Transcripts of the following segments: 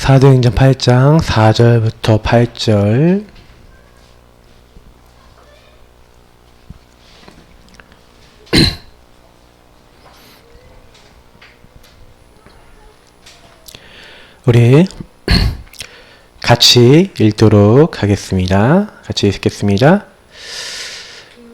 사도행전 8장 4절부터 8절. 우리 같이 읽도록 하겠습니다. 같이 읽겠습니다.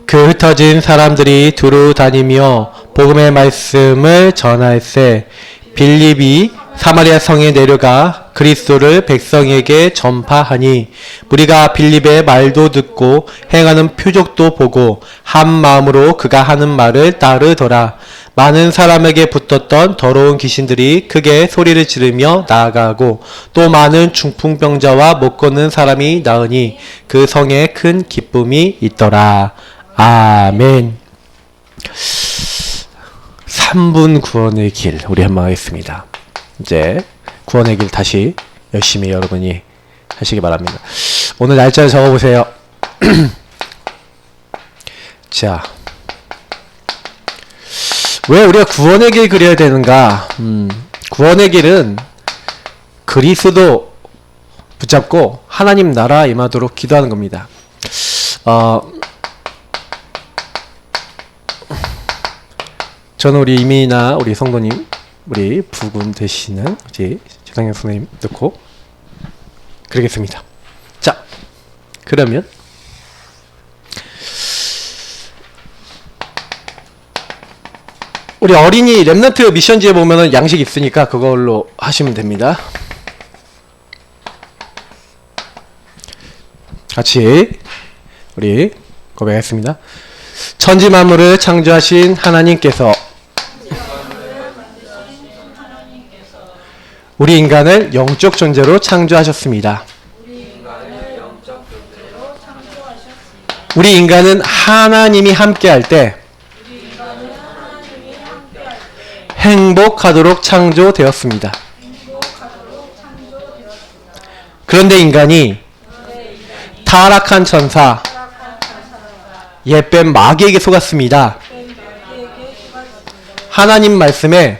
그 흩어진 사람들이 두루 다니며 복음의 말씀을 전할세 빌립이 사마리아 성에 내려가 그리스도를 백성에게 전파하니 무리가 빌립의 말도 듣고 행하는 표적도 보고 한 마음으로 그가 하는 말을 따르더라. 많은 사람에게 붙었던 더러운 귀신들이 크게 소리를 지르며 나아가고 또 많은 중풍병자와 못 걷는 사람이 나으니 그 성에 큰 기쁨이 있더라. 아멘. 3분 구원의 길 우리 한번 하겠습니다. 이제 구원의 길 다시 열심히 여러분이 하시기 바랍니다. 오늘 날짜를 적어보세요. 자, 왜 우리가 구원의 길 그려야 되는가? 구원의 길은 그리스도 붙잡고 하나님 나라 임하도록 기도하는 겁니다. 저는 우리 이민이나 우리 성도님, 우리 부군 되시는 우리 최상현 선생님 넣고 그러겠습니다. 자, 그러면 우리 어린이 렘넌트 미션지에 보면은 양식 있으니까 그걸로 하시면 됩니다. 같이 우리 고백하겠습니다. 천지 만물을 창조하신 하나님께서 우리 인간을 영적 존재로 창조하셨습니다. 우리 인간은 하나님이 함께할 때 행복하도록 창조되었습니다. 그런데 인간이 타락한 천사 옛뱀 마귀에게 속았습니다. 하나님 말씀에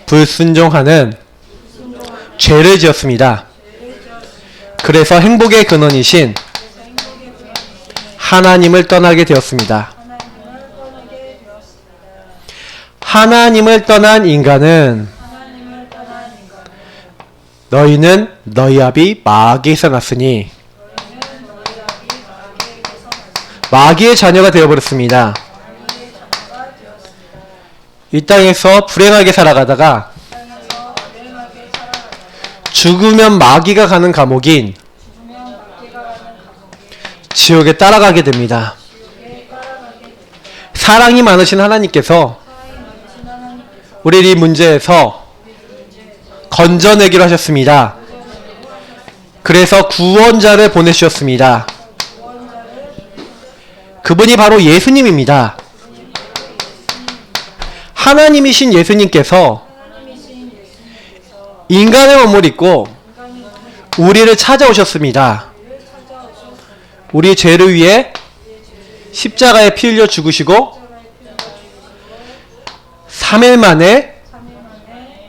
불순종하는 죄를 지었습니다. 그래서 행복의 근원이신 하나님을 떠나게 되었습니다. 하나님을 떠난 인간은 너희는 너희 아비 마귀에서 났으니 마귀의 자녀가 되어버렸습니다. 이 땅에서 불행하게 살아가다가 죽으면 마귀가 가는 감옥인 지옥에 따라가게 됩니다. 사랑이 많으신 하나님께서 우리를 이 문제에서 건져내기로 하셨습니다. 그래서 구원자를 보내주셨습니다. 그분이 바로 예수님입니다. 하나님이신 예수님께서 인간의 몸을 입고 우리를 찾아오셨습니다. 우리 죄를 위해 십자가에 피 흘려 죽으시고 3일 만에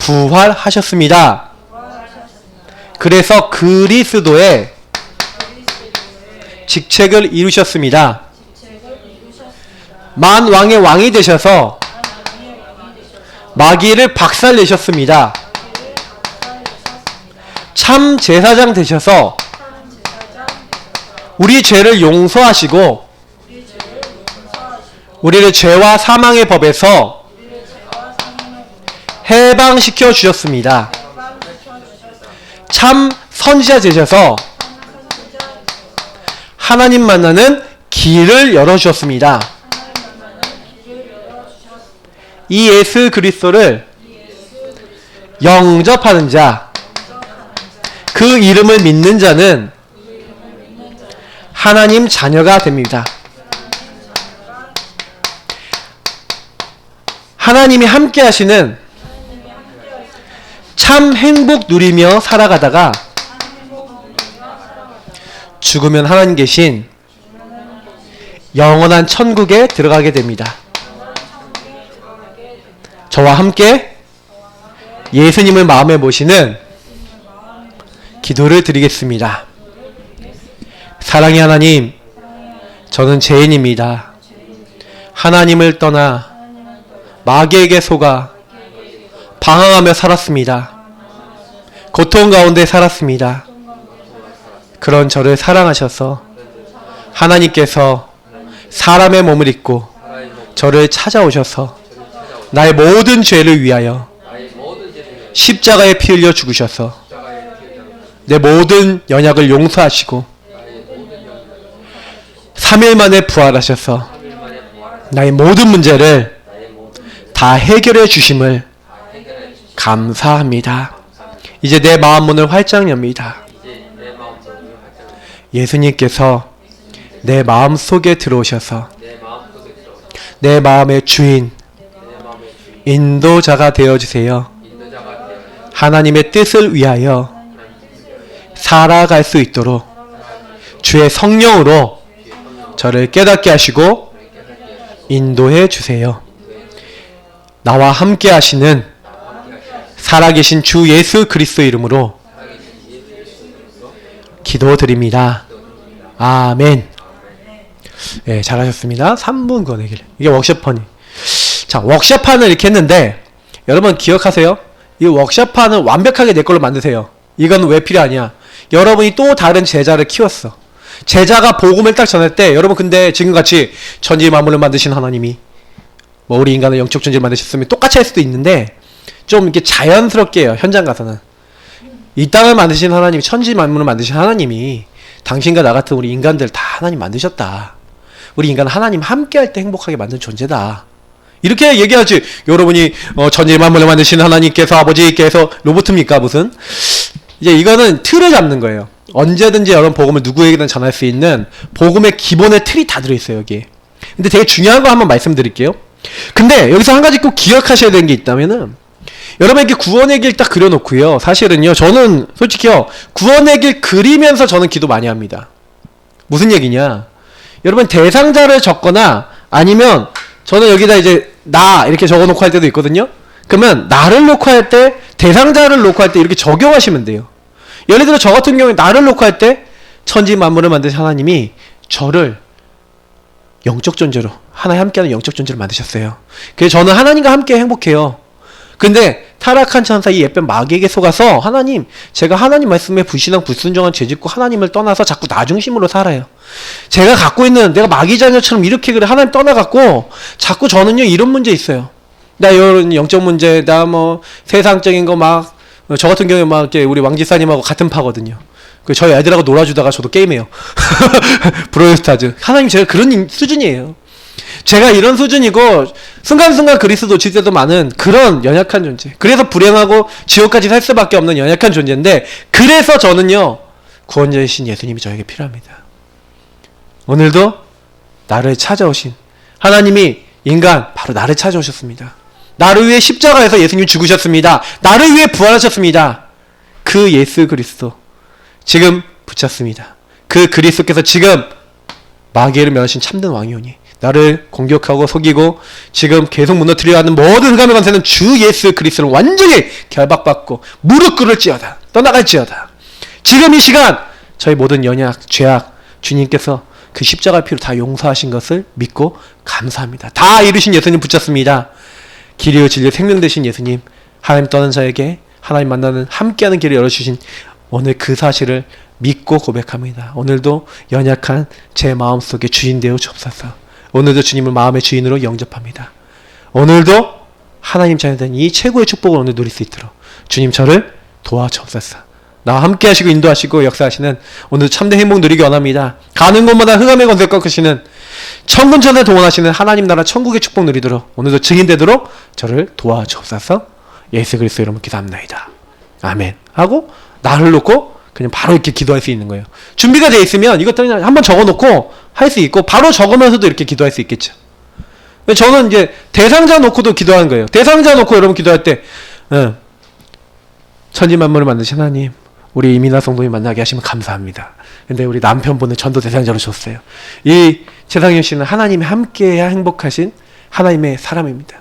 부활하셨습니다. 그래서 그리스도의 직책을 이루셨습니다. 만왕의 왕이 되셔서 마귀를 박살내셨습니다. 참 제사장 되셔서 우리 죄를 용서하시고 우리를 죄와 사망의 법에서 해방시켜 주셨습니다. 참 선지자 되셔서 하나님 만나는 길을 열어주셨습니다. 이 예수 그리스도를 영접하는 자, 그 이름을 믿는 자는 하나님 자녀가 됩니다. 하나님이 함께 하시는 참 행복 누리며 살아가다가 죽으면 하나님 계신 영원한 천국에 들어가게 됩니다. 저와 함께 예수님을 마음에 모시는 기도를 드리겠습니다. 사랑의 하나님, 저는 죄인입니다. 하나님을 떠나 마귀에게 속아 방황하며 살았습니다. 고통 가운데 살았습니다. 그런 저를 사랑하셔서 하나님께서 사람의 몸을 입고 저를 찾아오셔서 나의 모든 죄를 위하여 십자가에 피 흘려 죽으셔서 내 모든 연약을 용서하시고 3일 만에 부활하셔서 나의 모든 문제를 다 해결해 주심을 감사합니다. 이제 내 마음 문을 활짝 엽니다. 예수님께서 내 마음 속에 들어오셔서 내 마음의 주인, 인도자가 되어주세요. 하나님의 뜻을 위하여 살아갈 수 있도록 주의 성령으로 저를 깨닫게 하시고 인도해 주세요. 나와 함께 하시는 살아계신 주 예수 그리스도 이름으로 기도드립니다. 아멘. 네, 잘하셨습니다. 3분 거내기를. 이게 워크숍판이. 자, 워크숍판을 이렇게 했는데 여러분 기억하세요? 이 워크숍판은 완벽하게 내 걸로 만드세요. 이건 왜 필요하냐? 여러분이 또 다른 제자를 키웠어. 제자가 복음을 딱 전할 때 여러분 근데 지금같이 천지 만물을 만드신 하나님이 뭐 우리 인간을 영적 존재를 만드셨으면 똑같이 할 수도 있는데 좀 이렇게 자연스럽게 해요. 현장 가서는 이 땅을 만드신 하나님이 천지 만물을 만드신 하나님이 당신과 나 같은 우리 인간들 다 하나님 만드셨다. 우리 인간은 하나님 함께 할 때 행복하게 만든 존재다. 이렇게 얘기하지. 여러분이 천지 만물을 만드신 하나님께서 아버지께서 로봇입니까 무슨? 이제 이거는 틀을 잡는 거예요. 언제든지 여러분 복음을 누구에게든 전할 수 있는 복음의 기본의 틀이 다 들어있어요 여기. 근데 되게 중요한 거 한번 말씀드릴게요. 근데 여기서 한 가지 꼭 기억하셔야 되는 게 있다면은 여러분에게 구원의 길 딱 그려놓고요. 사실은요 저는 솔직히요 구원의 길 그리면서 저는 기도 많이 합니다. 무슨 얘기냐? 여러분 대상자를 적거나 아니면 저는 여기다 이제 나 이렇게 적어놓고 할 때도 있거든요. 그러면 나를 놓고 할 때 대상자를 놓고 할 때 이렇게 적용하시면 돼요. 예를 들어 저 같은 경우에 나를 놓고 할 때 천지 만물을 만드신 하나님이 저를 영적 존재로 하나님 함께하는 영적 존재로 만드셨어요. 그래서 저는 하나님과 함께 행복해요. 근데 타락한 천사 이 예쁜 마귀에게 속아서 하나님 제가 하나님 말씀에 불신앙 불순종한 죄짓고 하나님을 떠나서 자꾸 나 중심으로 살아요. 제가 갖고 있는 내가 마귀 자녀처럼 이렇게 그래 하나님 떠나갖고 자꾸 저는요 이런 문제 있어요. 나 이런 영적 문제 나 뭐 세상적인 거 막 저 같은 경우에 막 이렇게 우리 왕지사님하고 같은 파거든요. 그 저희 애들하고 놀아주다가 저도 게임해요. 브로스타즈. 하나님 제가 그런 수준이에요. 제가 이런 수준이고 순간순간 그리스도 질 때도 많은 그런 연약한 존재. 그래서 불행하고 지옥까지 살 수밖에 없는 연약한 존재인데 그래서 저는요 구원자이신 예수님이 저에게 필요합니다. 오늘도 나를 찾아오신 하나님이 인간 바로 나를 찾아오셨습니다. 나를 위해 십자가에서 예수님이 죽으셨습니다. 나를 위해 부활하셨습니다. 그 예수 그리스도 지금 붙였습니다. 그 그리스도께서 지금 마귀를 멸하신 참된 왕이오니 나를 공격하고 속이고 지금 계속 무너뜨려 하는 모든 흑암의 권세는 주 예수 그리스도를 완전히 결박받고 무릎 꿇을지어다 떠나갈지어다. 지금 이 시간 저희 모든 연약 죄악 주님께서 그 십자가 피로 다 용서하신 것을 믿고 감사합니다. 다 이루신 예수님 붙였습니다. 길이요 진리요 생명 되신 예수님 하나님 떠난 자에게 하나님 만나는 함께하는 길을 열어주신 오늘 그 사실을 믿고 고백합니다. 오늘도 연약한 제 마음속에 주인 되어 주옵소서. 오늘도 주님을 마음의 주인으로 영접합니다. 오늘도 하나님 자녀된 이 최고의 축복을 오늘 누릴 수 있도록 주님 저를 도와주옵소서. 나와 함께 하시고 인도하시고 역사하시는 오늘 참된 행복 누리기 원합니다. 가는 곳마다 흑암의 권세 꺾으시는 천군천사 동원하시는 하나님 나라 천국의 축복 누리도록 오늘도 증인되도록 저를 도와주옵소서. 예수 그리스도 이름으로 기도합니다. 아멘 하고 나를 놓고 그냥 바로 이렇게 기도할 수 있는 거예요. 준비가 되어 있으면 이것도 그냥 한번 적어놓고 할 수 있고 바로 적으면서도 이렇게 기도할 수 있겠죠. 저는 이제 대상자 놓고도 기도하는 거예요. 대상자 놓고 여러분 기도할 때 천지 만물을 만드신 하나님 우리 이민아 성도님 만나게 하시면 감사합니다. 근데 우리 남편분을 전도 대상자로 줬어요. 이 최상현 씨는 하나님이 함께해야 행복하신 하나님의 사람입니다.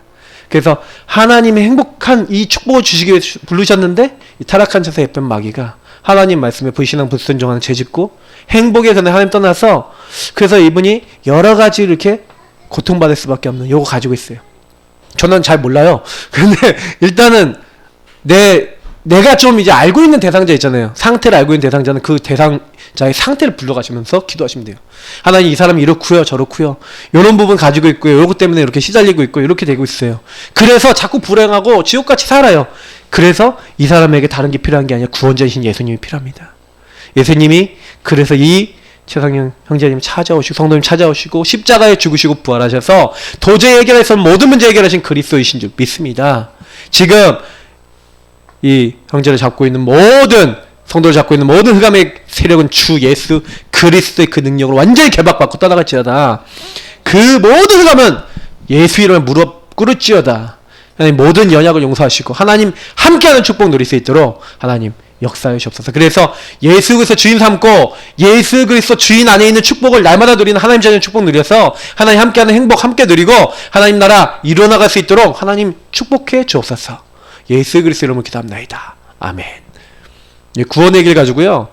그래서 하나님의 행복한 이 축복을 주시기 위해 부르셨는데 이 타락한 천사 예쁜 마귀가 하나님 말씀에 불신앙 불순종하는 죄짓고 행복에 그냥 하나님 떠나서 그래서 이분이 여러 가지 이렇게 고통받을 수밖에 없는 요거 가지고 있어요. 저는 잘 몰라요. 근데 일단은 내가 좀 이제 알고 있는 대상자 있잖아요. 상태를 알고 있는 대상자는 그 대상자의 상태를 불러가시면서 기도하시면 돼요. 하나님 이 사람이 이렇고요 저렇고요 이런 부분 가지고 있고요 요것 때문에 이렇게 시달리고 있고 이렇게 되고 있어요. 그래서 자꾸 불행하고 지옥같이 살아요. 그래서 이 사람에게 다른 게 필요한 게 아니라 구원자이신 예수님이 필요합니다. 예수님이 그래서 이 최상영 형제님 찾아오시고 성도님 찾아오시고 십자가에 죽으시고 부활하셔서 도저히 해결할 수 없는 모든 문제 해결하신 그리스도이신 줄 믿습니다. 지금 이 형제를 잡고 있는 모든 성도를 잡고 있는 모든 흑암의 세력은 주 예수 그리스도의 그 능력으로 완전히 개박받고 떠나갈지어다. 그 모든 흑암은 예수 이름에 무릎 꿇을지어다. 하나님 모든 연약을 용서하시고 하나님 함께하는 축복 누릴 수 있도록 하나님 역사해 주옵소서. 그래서 예수 그리스도 주인 삼고 예수 그리스도 주인 안에 있는 축복을 날마다 누리는 하나님 자녀의 축복 누려서 하나님 함께하는 행복 함께 누리고 하나님 나라 이루어나갈 수 있도록 하나님 축복해 주옵소서. 예수 그리스도 이름으로 기도합나이다. 아멘. 구원의 길 가지고요.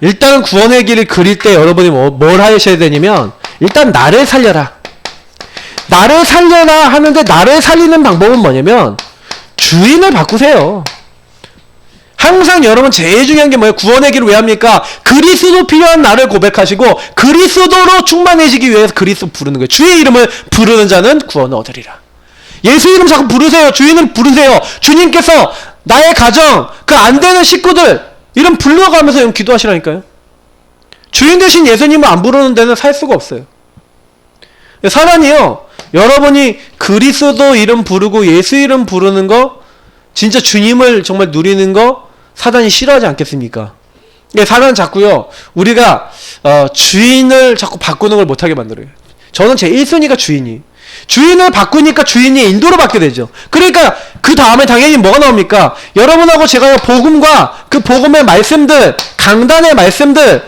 일단은 구원의 길을 그릴 때 여러분이 뭘 하셔야 되냐면 일단 나를 살려라. 나를 살려라 하는데 나를 살리는 방법은 뭐냐면 주인을 바꾸세요. 항상 여러분 제일 중요한 게 뭐예요? 구원의 길을 왜 합니까? 그리스도 필요한 나를 고백하시고 그리스도로 충만해지기 위해서 그리스도 부르는 거예요. 주의 이름을 부르는 자는 구원을 얻으리라. 예수 이름 자꾸 부르세요. 주인을 부르세요. 주님께서 나의 가정, 그 안 되는 식구들 이름 불러가면서 좀 기도하시라니까요. 주인 대신 예수님을 안 부르는 데는 살 수가 없어요. 사단이요. 여러분이 그리스도 이름 부르고 예수 이름 부르는 거 진짜 주님을 정말 누리는 거 사단이 싫어하지 않겠습니까? 사단은 자꾸요. 우리가 주인을 자꾸 바꾸는 걸 못하게 만들어요. 저는 제 1순위가 주인이. 주인을 바꾸니까 주인이 인도를 받게 되죠. 그러니까 그 다음에 당연히 뭐가 나옵니까? 여러분하고 제가 복음과 그 복음의 말씀들, 강단의 말씀들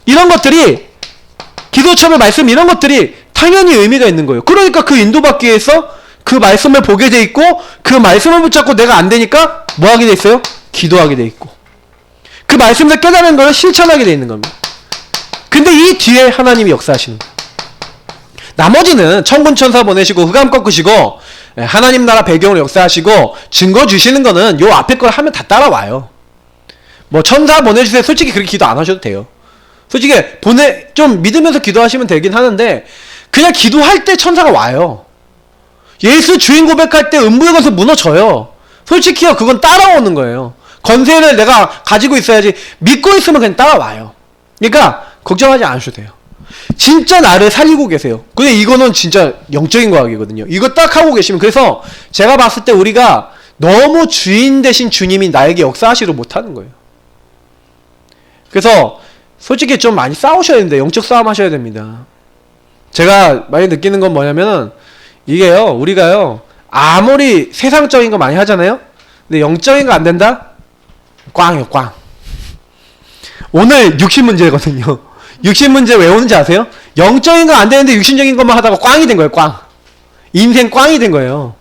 이런 것들이 기도처의 말씀 이런 것들이 당연히 의미가 있는 거예요. 그러니까 그 인도받기 위해서 그 말씀을 보게 돼 있고 그 말씀을 붙잡고 내가 안 되니까 뭐 하게 돼 있어요? 기도하게 돼 있고 그 말씀을 깨달은 걸 실천하게 돼 있는 겁니다. 근데 이 뒤에 하나님이 역사하시는 거예요. 나머지는 천군 천사 보내시고 흑암 꺾으시고 하나님 나라 배경으로 역사하시고 증거 주시는 거는 요 앞에 걸 하면 다 따라와요. 뭐 천사 보내주세요. 솔직히 그렇게 기도 안 하셔도 돼요. 솔직히 좀 믿으면서 기도하시면 되긴 하는데 그냥 기도할 때 천사가 와요. 예수 주인 고백할 때 음부에 가서 무너져요. 솔직히요 그건 따라오는 거예요. 권세를 내가 가지고 있어야지. 믿고 있으면 그냥 따라와요. 그러니까 걱정하지 않으셔도 돼요. 진짜 나를 살리고 계세요. 근데 이거는 진짜 영적인 과학이거든요. 이거 딱 하고 계시면 그래서 제가 봤을 때 우리가 너무 주인 대신 주님이 나에게 역사하시려 못하는 거예요. 그래서 솔직히 좀 많이 싸우셔야 됩니다. 영적 싸움 하셔야 됩니다. 제가 많이 느끼는 건 뭐냐면은 이게요 우리가요 아무리 세상적인 거 많이 하잖아요. 근데 영적인 거 안 된다? 꽝이요 꽝. 오늘 육신 문제거든요. 육신 문제 왜 오는지 아세요? 영적인 거 안 되는데 육신적인 것만 하다가 꽝이 된 거예요. 꽝. 인생 꽝이 된 거예요.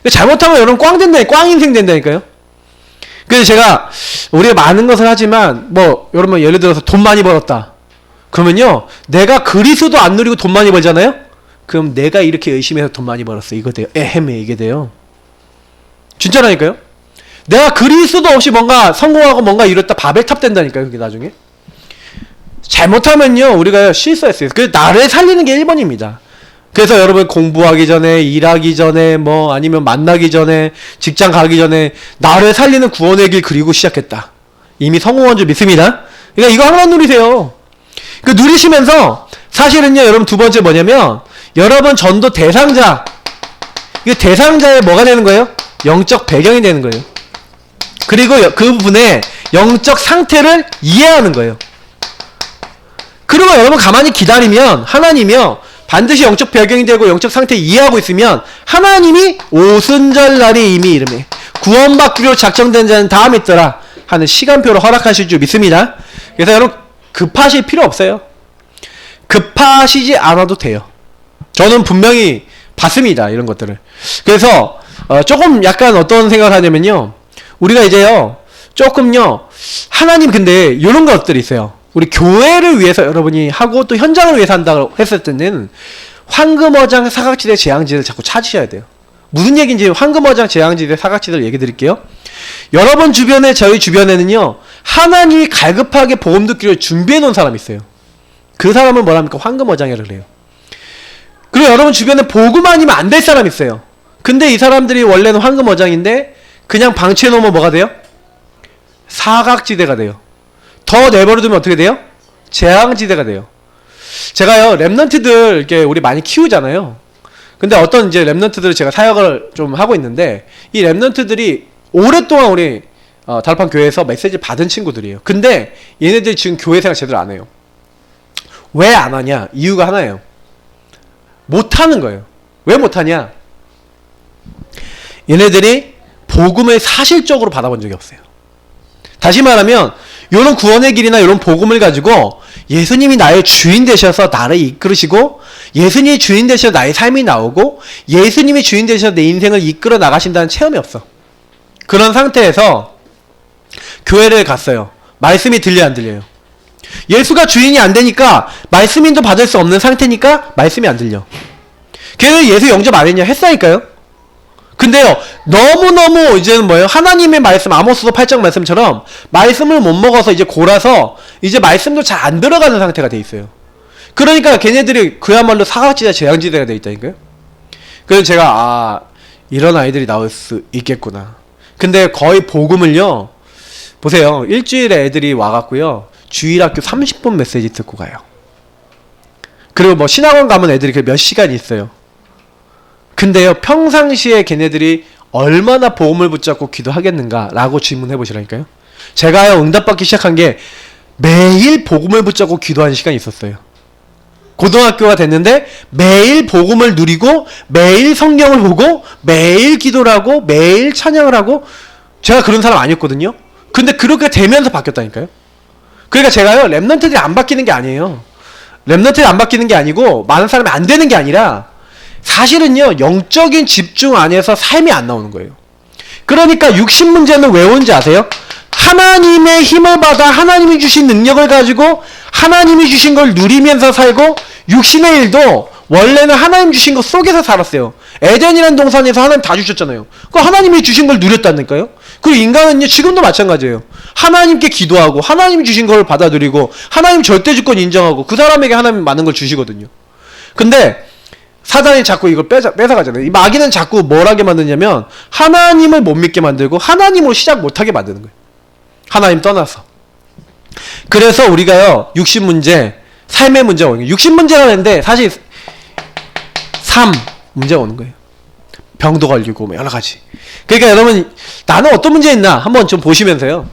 잘못하면 여러분 꽝 된다니까. 꽝 인생 된다니까요. 그래서 제가 우리가 많은 것을 하지만 뭐 여러분 예를 들어서 돈 많이 벌었다. 그러면요 내가 그리스도 안 누리고 돈 많이 벌잖아요. 그럼 내가 이렇게 열심히 해서 돈 많이 벌었어. 이거 돼요. 에헴에 이게 돼요. 진짜라니까요. 내가 그리스도 없이 뭔가 성공하고 뭔가 이랬다 바벨탑 된다니까요. 그게 나중에. 잘못하면요 우리가 실수했어요. 그래서 나를 살리는 게 1번입니다. 그래서 여러분 공부하기 전에 일하기 전에 뭐 아니면 만나기 전에 직장 가기 전에 나를 살리는 구원의 길 그리고 시작했다. 이미 성공한 줄 믿습니다. 그러니까 이거 하나만 누리세요. 그 누리시면서 사실은요 여러분 두 번째 뭐냐면 여러분 전도 대상자 이게 대상자의 뭐가 되는 거예요? 영적 배경이 되는 거예요. 그리고 그 분의 영적 상태를 이해하는 거예요. 그리고 여러분 가만히 기다리면 하나님이요 반드시 영적 배경이 되고 영적 상태 이해하고 있으면 하나님이 오순절 날이 이미 이름에 구원받기로 작정된 자는 다음 있더라 하는 시간표를 허락하실 줄 믿습니다. 그래서 여러분 급하실 필요 없어요. 급하시지 않아도 돼요. 저는 분명히 봤습니다 이런 것들을. 그래서 조금 약간 어떤 생각을 하냐면요 우리가 이제요 조금요, 하나님 근데 이런 것들이 있어요. 우리 교회를 위해서 여러분이 하고 또 현장을 위해서 한다고 했을 때는 황금어장, 사각지대, 재앙지대를 자꾸 찾으셔야 돼요. 무슨 얘기인지 황금어장, 재앙지대, 사각지대를 얘기 드릴게요. 여러분 주변에, 저희 주변에는요, 하나님이 갈급하게 복음 듣기를 준비해 놓은 사람이 있어요. 그 사람은 뭐랍니까? 황금어장이라고 그래요. 그리고 여러분 주변에 복음 아니면 안 될 사람이 있어요. 근데 이 사람들이 원래는 황금어장인데 그냥 방치해 놓으면 뭐가 돼요? 사각지대가 돼요. 더 내버려두면 어떻게 돼요? 재앙지대가 돼요. 제가요, 랩런트들 이렇게 우리 많이 키우잖아요. 근데 어떤 이제 랩런트들을 제가 사역을 좀 하고 있는데 이 랩런트들이 오랫동안 우리 달판 교회에서 메시지 받은 친구들이에요. 근데 얘네들이 지금 교회 생활 제대로 안 해요. 왜 안 하냐? 이유가 하나예요. 못하는 거예요. 왜 못하냐? 얘네들이 복음을 사실적으로 받아본 적이 없어요. 다시 말하면 이런 구원의 길이나 이런 복음을 가지고 예수님이 나의 주인 되셔서 나를 이끌으시고, 예수님이 주인 되셔서 나의 삶이 나오고, 예수님이 주인 되셔서 내 인생을 이끌어 나가신다는 체험이 없어. 그런 상태에서 교회를 갔어요. 말씀이 들려요, 안 들려요? 예수가 주인이 안 되니까 말씀인도 받을 수 없는 상태니까 말씀이 안 들려. 걔는 예수 영접 안 했냐? 했으니까요. 근데요, 너무너무 이제는 뭐예요? 하나님의 말씀, 아모스서 8장 말씀처럼 말씀을 못 먹어서 이제 골아서 이제 말씀도 잘 안 들어가는 상태가 돼 있어요. 그러니까 걔네들이 그야말로 사각지대, 재앙지대가 돼 있다니까요. 그래서 제가 이런 아이들이 나올 수 있겠구나. 근데 거의 복음을요, 보세요. 일주일에 애들이 와갖고요, 주일학교 30분 메시지 듣고 가요. 그리고 뭐 신학원 가면 애들이 몇 시간 있어요. 근데요, 평상시에 걔네들이 얼마나 복음을 붙잡고 기도하겠는가 라고 질문해 보시라니까요. 제가요, 응답받기 시작한 게 매일 복음을 붙잡고 기도하는 시간이 있었어요. 고등학교가 됐는데 매일 복음을 누리고 매일 성경을 보고 매일 기도를 하고 매일 찬양을 하고, 제가 그런 사람 아니었거든요. 근데 그렇게 되면서 바뀌었다니까요. 그러니까 제가요, 랩런트들이 안 바뀌는 게 아니에요. 랩런트들이 안 바뀌는 게 아니고 많은 사람이 안 되는 게 아니라 사실은요, 영적인 집중 안에서 삶이 안 나오는 거예요. 그러니까 육신 문제는 왜 오는지 아세요? 하나님의 힘을 받아 하나님이 주신 능력을 가지고 하나님이 주신 걸 누리면서 살고, 육신의 일도 원래는 하나님 주신 것 속에서 살았어요. 에덴이라는 동산에서 하나님 다 주셨잖아요. 그 하나님이 주신 걸 누렸다니까요. 그리고 인간은요, 지금도 마찬가지예요. 하나님께 기도하고 하나님이 주신 걸 받아들이고 하나님 절대 주권 인정하고 그 사람에게 하나님 많은 걸 주시거든요. 근데 사단이 자꾸 이걸 뺏어가잖아요. 이 마귀는 자꾸 뭘 하게 만드냐면 하나님을 못 믿게 만들고 하나님으로 시작 못하게 만드는 거예요. 하나님 떠나서. 그래서 우리가요, 육신 문제, 삶의 문제가 오는 거예요. 육신 문제가 있는데 사실 삶 문제가 오는 거예요. 병도 걸리고 뭐 여러 가지. 그러니까 여러분, 나는 어떤 문제 있나 한번 좀 보시면서요.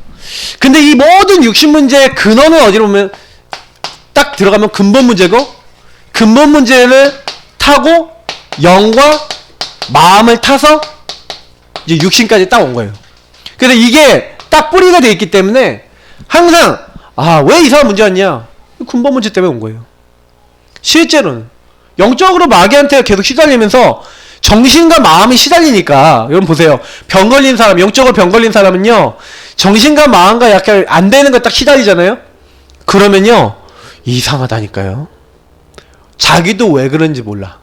근데 이 모든 육신 문제의 근원은 어디로 보면 딱 들어가면 근본 문제고, 근본 문제를 타고 영과 마음을 타서 이제 육신까지 딱 온 거예요. 그래서 이게 딱 뿌리가 돼 있기 때문에 항상 왜 이 사람 문제 왔냐? 근본 문제 때문에 온 거예요. 실제로는 영적으로 마귀한테 계속 시달리면서 정신과 마음이 시달리니까, 여러분 보세요. 병 걸린 사람, 영적으로 병 걸린 사람은요, 정신과 마음과 약간 안 되는 거 딱 시달리잖아요. 그러면요, 이상하다니까요. 자기도 왜 그런지 몰라.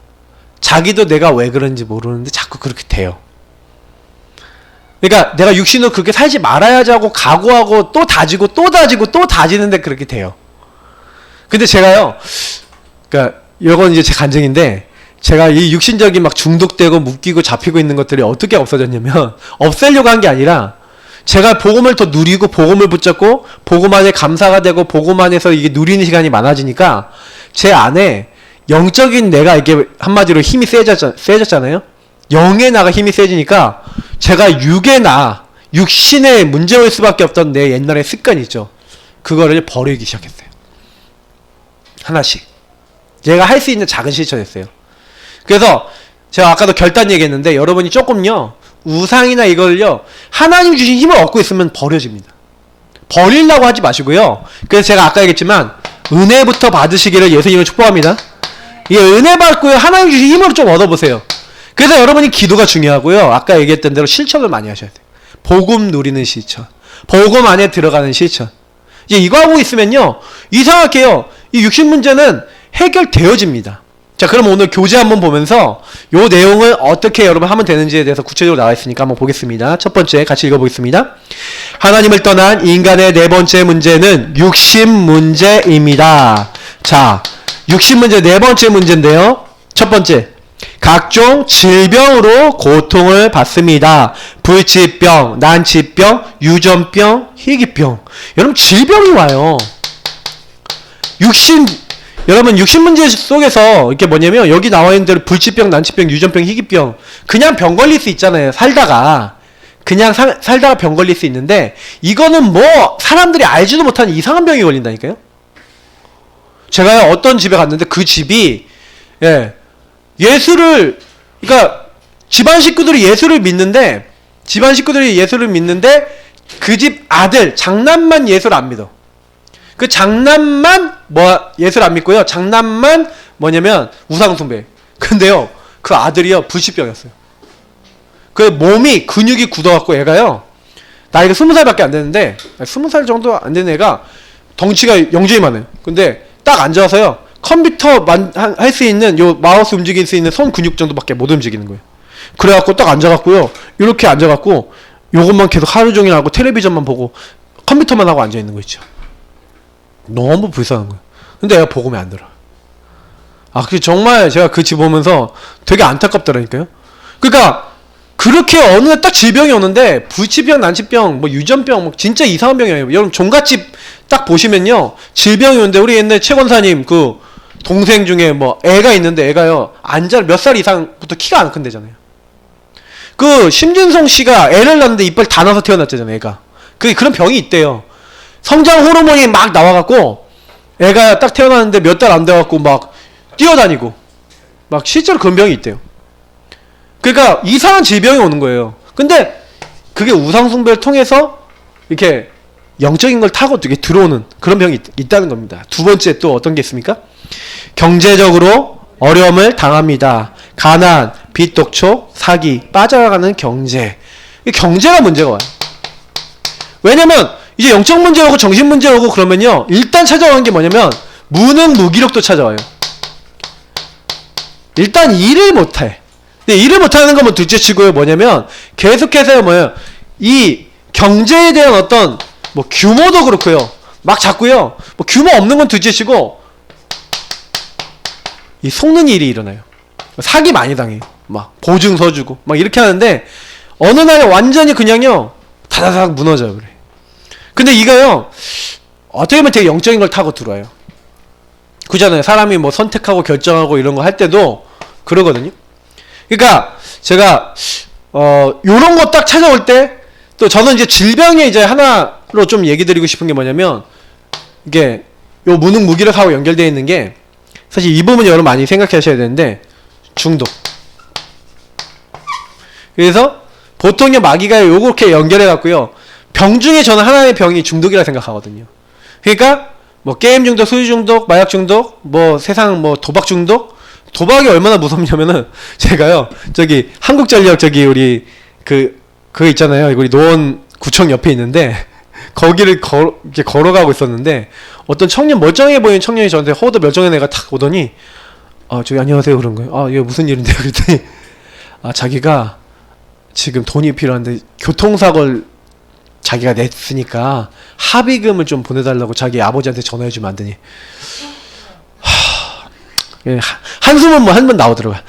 자기도 내가 왜 그런지 모르는데 자꾸 그렇게 돼요. 그러니까 내가 육신으로 그렇게 살지 말아야지 하고 각오하고 또 다지고 또 다지고 또 다지는데 그렇게 돼요. 근데 제가요, 그러니까 이건 이제 제 간증인데, 제가 이 육신적인 막 중독되고 묶이고 잡히고 있는 것들이 어떻게 없어졌냐면, 없애려고 한 게 아니라 제가 복음을 더 누리고 복음을 붙잡고 복음 안에 감사가 되고 복음 안에서 이게 누리는 시간이 많아지니까 제 안에 영적인 내가 이게 한마디로 힘이 세졌잖아요. 영의 나가 힘이 세지니까 제가 육의 나, 육신의 문제일 수밖에 없던 내 옛날의 습관이 있죠. 그거를 버리기 시작했어요. 하나씩. 제가 할 수 있는 작은 실천이었어요. 그래서 제가 아까도 결단 얘기했는데, 여러분이 조금요, 우상이나 이걸요, 하나님 주신 힘을 얻고 있으면 버려집니다. 버리려고 하지 마시고요. 그래서 제가 아까 얘기했지만 은혜부터 받으시기를 예수님을 축복합니다. 이게 은혜 받고요, 하나님 주신 힘으로 좀 얻어보세요. 그래서 여러분이 기도가 중요하고요, 아까 얘기했던 대로 실천을 많이 하셔야 돼요. 복음 누리는 실천. 복음 안에 들어가는 실천. 이제 이거 하고 있으면요, 이상하게요, 이 60문제는 해결되어집니다. 자, 그럼 오늘 교재 한번 보면서 요 내용을 어떻게 여러분 하면 되는지에 대해서 구체적으로 나와 있으니까 한번 보겠습니다. 첫 번째 같이 읽어보겠습니다. 하나님을 떠난 인간의 네 번째 문제는 60문제입니다. 자, 60문제 네 번째 문제인데요. 첫 번째, 각종 질병으로 고통을 받습니다. 불치병, 난치병, 유전병, 희귀병. 여러분 질병이 와요. 여러분 60문제 속에서 이게 뭐냐면 여기 나와 있는 대로 불치병, 난치병, 유전병, 희귀병 그냥 병 걸릴 수 있잖아요. 살다가 그냥 살다가 병 걸릴 수 있는데 이거는 뭐 사람들이 알지도 못하는 이상한 병이 걸린다니까요. 제가 어떤 집에 갔는데 그 집이 예수를 그러니까 집안 식구들이 예수를 믿는데 그 집 아들 장남만 예수를 안 믿어. 그 장남만 예수를 안 믿고요. 장남만 뭐냐면 우상숭배. 근데요, 그 아들이요 불치병이었어요. 그 몸이 근육이 굳어갖고 애가요 나이가 20살밖에 안 되는데 20살 정도 안 되는 애가 덩치가 영재이만해요. 근데 딱 앉아서요 컴퓨터 할 수 있는 요 마우스 움직일 수 있는 손 근육 정도밖에 못 움직이는 거예요. 그래갖고 딱 앉아갖고요 이렇게 앉아갖고 요것만 계속 하루 종일 하고 텔레비전만 보고 컴퓨터만 하고 앉아있는 거 있죠. 너무 불쌍한 거예요. 근데 애가 복음이 안 들어. 그 정말 제가 그 집 보면서 되게 안타깝더라니까요. 그러니까 그렇게 어느 날 딱 질병이 오는데 불치병, 난치병, 뭐 유전병, 뭐 진짜 이상한 병이에요. 여러분 종갓집 딱 보시면요 질병이 오는데 우리 옛날 최 권사님 그 동생 중에 뭐 애가 있는데 애가요 몇 살 이상부터 키가 안 큰대잖아요. 그 심진성 씨가 애를 낳는데 이빨 다 나서 태어났잖아요. 애가 그런 병이 있대요. 성장 호르몬이 막 나와갖고 애가 딱 태어났는데 몇 달 안 돼갖고 막 뛰어다니고 막 실제로 그런 병이 있대요. 그러니까 이상한 질병이 오는 거예요. 근데 그게 우상숭배를 통해서 이렇게 영적인 걸 타고 이렇게 들어오는 그런 병이 있다는 겁니다. 두 번째 또 어떤 게 있습니까? 경제적으로 어려움을 당합니다. 가난, 빚, 독촉, 사기, 빠져나가는 경제. 경제가 문제가 와요. 왜냐면 이제 영적 문제 오고 정신 문제 오고 그러면요 일단 찾아오는 게 뭐냐면 무능 무기력도 찾아와요. 일단 일을 못해. 근데 일을 못하는 건 뭐 둘째치고요 뭐냐면 계속해서 이 경제에 대한 어떤 뭐 규모도 그렇고요 막 자꾸요 뭐 규모 없는 건 둘째치고 이 속는 일이 일어나요. 사기 많이 당해요. 막 보증서 주고 막 이렇게 하는데 어느 날에 완전히 그냥요 다다닥 무너져요. 그래. 근데 이거요 어떻게 보면 되게 영적인 걸 타고 들어와요. 그잖아요. 사람이 뭐 선택하고 결정하고 이런 거 할 때도 그러거든요. 그러니까 제가 요런 거 딱 찾아올 때 또 저는 이제 질병에 이제 하나로 좀 얘기 드리고 싶은 게 뭐냐면 이게 요 무능 무기력하고 연결되어 있는 게 사실 이 부분 여러분 많이 생각하셔야 되는데 중독. 그래서 보통의 마귀가 요렇게 연결해 갖고요 병 중에 저는 하나의 병이 중독이라 생각하거든요. 그러니까 뭐 게임 중독, 술 중독, 마약 중독, 뭐 세상 뭐 도박 중독. 도박이 얼마나 무섭냐면은 제가요 저기 한국전력 저기 우리 그거 있잖아요. 우리 노원구청 옆에 있는데 거기를 이렇게 걸어가고 있었는데 어떤 청년 멀쩡해 보이는 청년이 저한테 허우도 멀쩡한 애가 탁 오더니 저기 안녕하세요 그런 거예요. 이거 무슨 일인데요? 그랬더니 자기가 지금 돈이 필요한데 교통사고를 자기가 냈으니까 합의금을 좀 보내달라고 자기 아버지한테 전화해주면 안 되니 한숨은 뭐 한 번 나오더라고요.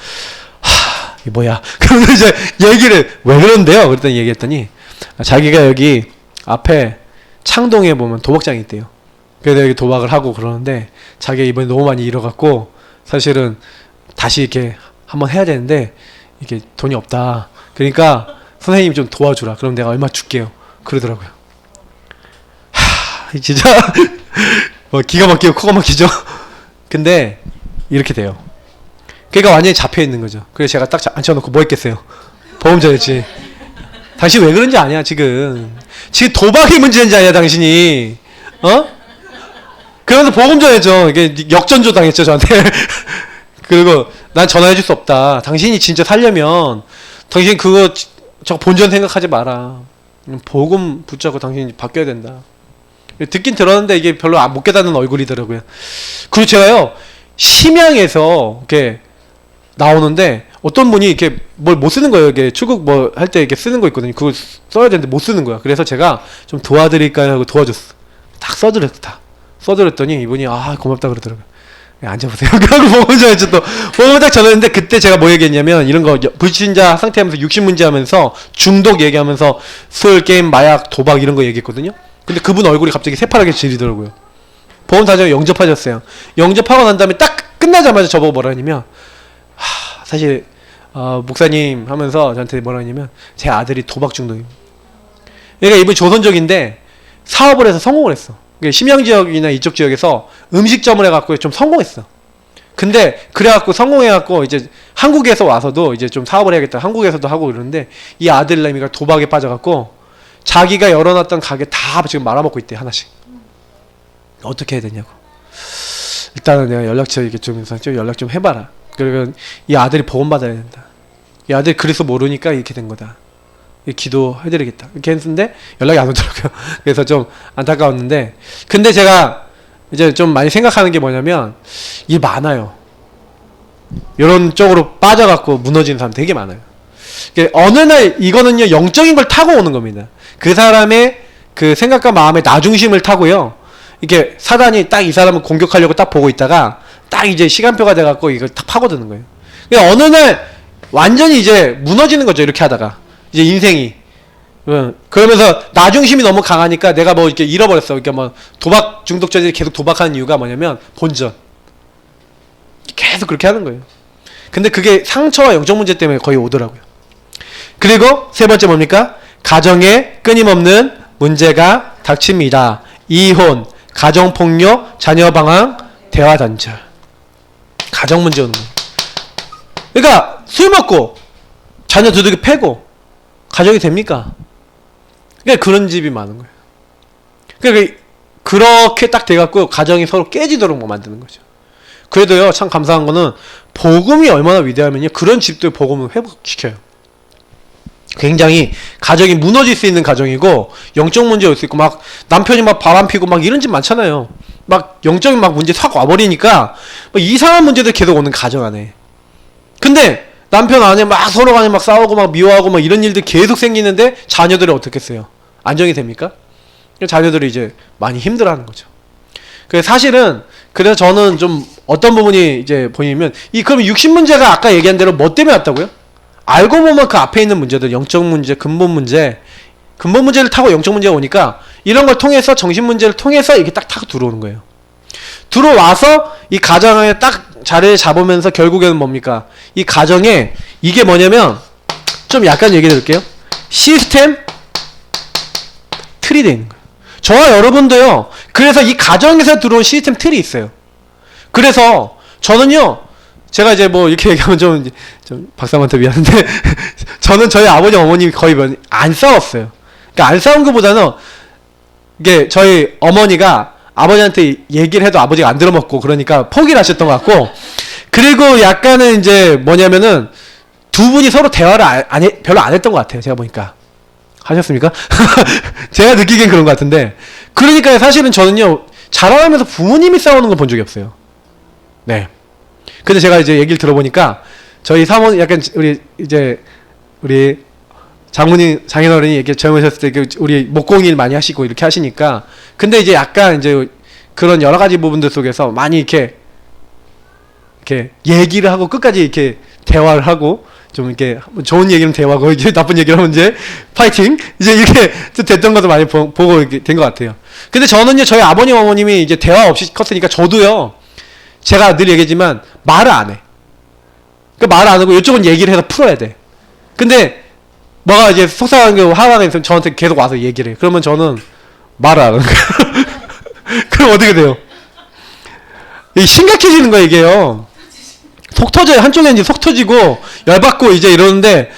이게 뭐야? 그러면 이제 얘기를 왜 그런데요? 그랬더니 얘기했더니 자기가 여기 앞에 창동에 보면 도박장이 있대요. 그래서 여기 도박을 하고 그러는데 자기가 이번에 너무 많이 잃어갖고 사실은 다시 이렇게 한번 해야 되는데 이게 돈이 없다. 그러니까 선생님이 좀 도와주라. 그럼 내가 얼마 줄게요. 그러더라고요. 진짜 뭐 기가 막히고 코가 막히죠. 근데 이렇게 돼요. 그러니까 완전히 잡혀있는 거죠. 그래서 제가 딱 앉혀놓고 뭐 했겠어요? 보험자였지. 당신 왜 그런지 아냐 지금 도박이 문제인지 아냐 당신이 그래서 보험자였죠. 이게 역전조 당했죠 저한테. 그리고 난 전화해줄 수 없다. 당신이 진짜 살려면 당신 그거 저 본전 생각하지 마라. 복음 붙잡고 당신이 바뀌어야 된다. 듣긴 들었는데 이게 별로 못 깨닫는 얼굴이더라고요. 그리고 제가요, 심양에서 이렇게 나오는데 어떤 분이 이렇게 뭘 못 쓰는 거예요. 이게 출국 뭐 할 때 이렇게 쓰는 거 있거든요. 그걸 써야 되는데 못 쓰는 거야. 그래서 제가 좀 도와드릴까요? 하고 도와줬어. 딱 써드렸더니 이분이 고맙다 그러더라고요. 앉아보세요. 그러고 복음 전했죠. 또 복음 딱 전했는데 그때 제가 뭐 얘기했냐면 이런 거 불신자 상태하면서 육신문제 하면서 중독 얘기하면서 술, 게임, 마약, 도박 이런 거 얘기했거든요. 근데 그분 얼굴이 갑자기 새파랗게 지리더라고요. 보험 사정 영접하셨어요. 영접하고 난 다음에 딱 끝나자마자 저보고 뭐라 하냐면 사실 목사님 하면서 저한테 뭐라 하냐면 제 아들이 도박 중독입니다. 그러니까 이분 조선족인데 사업을 해서 성공을 했어. 심양 지역이나 이쪽 지역에서 음식점을 해갖고 좀 성공했어. 근데 그래갖고 성공해갖고 이제 한국에서 와서도 이제 좀 사업을 해야겠다. 한국에서도 하고 이러는데 이 아들내미가 도박에 빠져갖고 자기가 열어놨던 가게 다 지금 말아먹고 있대, 하나씩. 어떻게 해야 되냐고. 일단은 내가 연락처 이렇게 좀 연락 좀 해봐라. 그러면 이 아들이 복음 받아야 된다. 이 아들이 그리스도 모르니까 이렇게 된 거다. 기도해드리겠다. 이렇게 했는데 연락이 안 오더라고요. 그래서 좀 안타까웠는데, 근데 제가 이제 좀 많이 생각하는 게 뭐냐면 이게 많아요. 이런 쪽으로 빠져갖고 무너지는 사람 되게 많아요. 어느 날 이거는요, 영적인 걸 타고 오는 겁니다. 그 사람의 그 생각과 마음의 나중심을 타고요, 이게 사단이 딱 이 사람을 공격하려고 딱 보고 있다가 딱 이제 시간표가 돼갖고 이걸 딱 파고드는 거예요. 어느 날 완전히 이제 무너지는 거죠. 이렇게 하다가 이제 인생이. 그러면서 나중심이 너무 강하니까 내가 뭐 이렇게 잃어버렸어. 그러니까 뭐 도박 중독자들이 계속 도박하는 이유가 뭐냐면 본전. 계속 그렇게 하는 거예요. 근데 그게 상처와 영적 문제 때문에 거의 오더라고요. 그리고 세 번째 뭡니까? 가정에 끊임없는 문제가 닥칩니다. 이혼, 가정폭력, 자녀방황, 대화단절. 가정 문제 오는 거예요. 그러니까 술 먹고 자녀 두들겨 패고 가정이 됩니까? 그러니까 그런 집이 많은 거예요. 그러니까 그렇게 딱 돼갖고 가정이 서로 깨지도록 만드는 거죠. 그래도요, 참 감사한 거는 복음이 얼마나 위대하면요, 그런 집들 복음을 회복시켜요. 굉장히 가정이 무너질 수 있는 가정이고 영적 문제 올 수 있고, 막 남편이 막 바람 피고 막 이런 집 많잖아요. 막 영적인 막 문제 확 와버리니까 막 이상한 문제들 계속 오는 가정 안에. 근데 남편 안에 막 서로 간에 막 싸우고 막 미워하고 막 이런 일들 계속 생기는데 자녀들이 어떻게 했어요? 안정이 됩니까? 자녀들이 이제 많이 힘들어하는 거죠. 그래서 사실은, 그래서 저는 좀 어떤 부분이 이제 보이면 그럼 육신 문제가 아까 얘기한 대로 뭐 때문에 왔다고요? 알고 보면 그 앞에 있는 문제들, 영적 문제, 근본 문제를 타고 영적 문제가 오니까 이런 걸 통해서, 정신 문제를 통해서 이렇게 딱 타고 들어오는 거예요. 들어와서 이 가정에 딱 자리를 잡으면서 결국에는 뭡니까? 이 가정에 이게 뭐냐면, 좀 약간 얘기 드릴게요. 시스템 틀이 되어 있는 거예요. 저와 여러분도요, 그래서 이 가정에서 들어온 시스템 틀이 있어요. 그래서 저는요, 제가 이제 뭐 이렇게 얘기하면 좀 박사한테 미안한데 저는 저희 아버지 어머님이 거의 안 싸웠어요. 그러니까 안 싸운 것보다는 이게 저희 어머니가 아버지한테 얘기를 해도 아버지가 안 들어먹고 그러니까 포기를 하셨던 것 같고, 그리고 약간은 이제 뭐냐면은 두 분이 서로 대화를 별로 안 했던 것 같아요. 제가 보니까. 하셨습니까? 제가 느끼기엔 그런 것 같은데, 그러니까 사실은 저는요, 자라나면서 부모님이 싸우는 걸 본 적이 없어요. 네. 근데 제가 이제 얘기를 들어보니까 저희 사모님, 약간 우리 장모님, 장인어른이 이렇게 젊으셨을 때 우리 목공일 많이 하시고 이렇게 하시니까, 근데 이제 약간 이제 그런 여러 가지 부분들 속에서 많이 이렇게 얘기를 하고 끝까지 이렇게 대화를 하고, 좀 이렇게 좋은 얘기는 대화고 이제 나쁜 얘기를 하면 이제 파이팅, 이제 이렇게 됐던 것도 많이 보고 이렇게 된 것 같아요. 근데 저는요, 저희 아버님 어머님이 이제 대화 없이 컸으니까 저도요, 제가 늘 얘기하지만 말을 안 해. 그러니까 말을 안 하고 이쪽은 얘기를 해서 풀어야 돼. 근데 뭐가 이제 속상한 게 화가 나서 저한테 계속 와서 얘기를 해. 그러면 저는 말을 안 하는 거예요. 그럼 어떻게 돼요? 이게 심각해지는 거예요, 이게요. 속 터져요. 한쪽에 이제 속 터지고 열받고 이제 이러는데,